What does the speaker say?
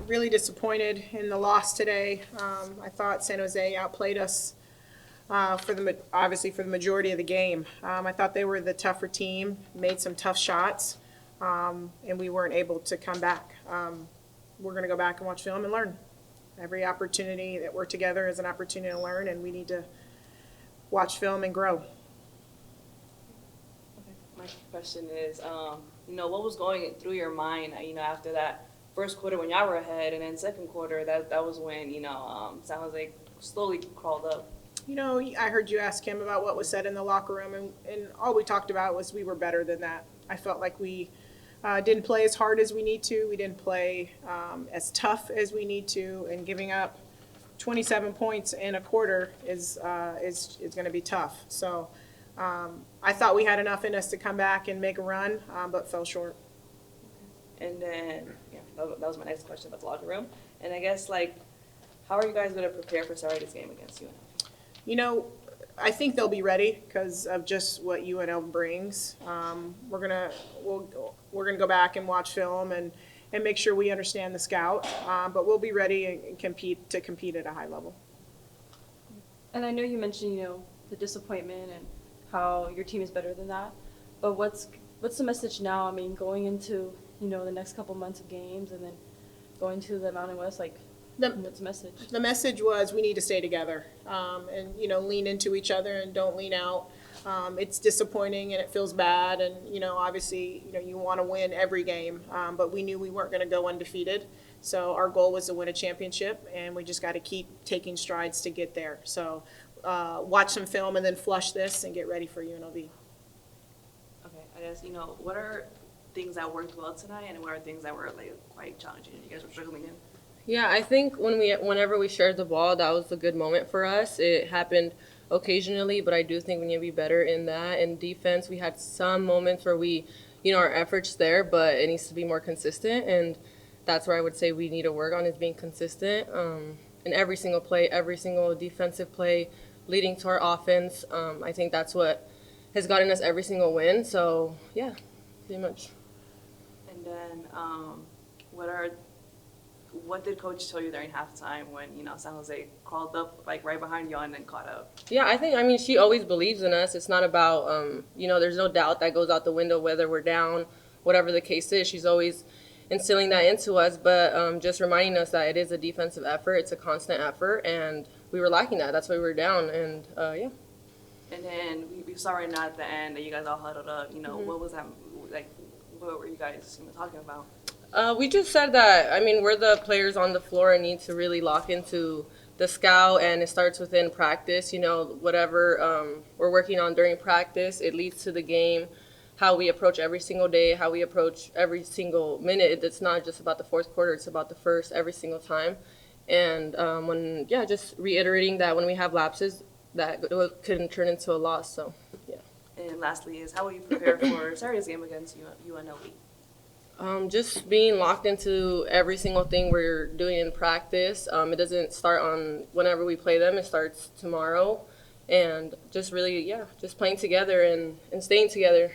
Really disappointed in the loss today. I thought San Jose outplayed us obviously for the majority of the game. I thought they were the tougher team, made some tough shots, and we weren't able to come back. We're going to go back and watch film and learn. Every opportunity that we're together is an opportunity to learn, and we need to watch film and grow. My question is, what was going through your mind, after that first quarter when y'all were ahead, and then second quarter, that was when, San Jose slowly crawled up. I heard you ask him about what was said in the locker room, and all we talked about was we were better than that. I felt like we didn't play as hard as we need to. We didn't play as tough as we need to, and giving up 27 points in a quarter is going to be tough. So I thought we had enough in us to come back and make a run, but fell short. And then, that was my next question about the locker room. And I guess, how are you guys going to prepare for Saturday's game against UNLV? I think they'll be ready because of just what UNL brings. We're gonna go back and watch film and make sure we understand the scout, but we'll be ready and compete at a high level. And I know you mentioned, the disappointment and how your team is better than that. But what's the message now? I mean, going into, the next couple months of games and then going to the Mountain West, what's the message? The message was we need to stay together and, lean into each other and don't lean out. It's disappointing and it feels bad. And, obviously, you want to win every game. But we knew we weren't going to go undefeated. So our goal was to win a championship, and we just got to keep taking strides to get there. So watch some film and then flush this and get ready for UNLV. Okay, I guess, what are things that worked well tonight and what are things that were quite challenging and you guys were struggling in? Yeah, I think whenever we shared the ball, that was a good moment for us. It happened occasionally, but I do think we need to be better in that. In defense, we had some moments where our efforts there, but it needs to be more consistent, and that's where I would say we need to work on is being consistent in every single play, every single defensive play leading to our offense. I think that's what has gotten us every single win. So, yeah, pretty much. And then what did Coach tell you during halftime when, San Jose crawled up, right behind you and then caught up? Yeah, she always believes in us. It's not about, there's no doubt that goes out the window whether we're down, whatever the case is. She's always instilling that into us, but just reminding us that it is a defensive effort. It's a constant effort, and we were lacking that. That's why we were down, and yeah. And then we saw right now at the end that you guys all huddled up. What was that, what were you guys talking about? We just said that, we're the players on the floor and need to really lock into the scout, and it starts within practice. Whatever we're working on during practice, it leads to the game, how we approach every single day, how we approach every single minute. It's not just about the fourth quarter, it's about the first every single time. And just reiterating that when we have lapses, that could turn into a loss, so, yeah. And lastly is, how will you prepare for Saturday's game against UNLV? Just being locked into every single thing we're doing in practice. It doesn't start on whenever we play them. It starts tomorrow. And just really, just playing together and staying together.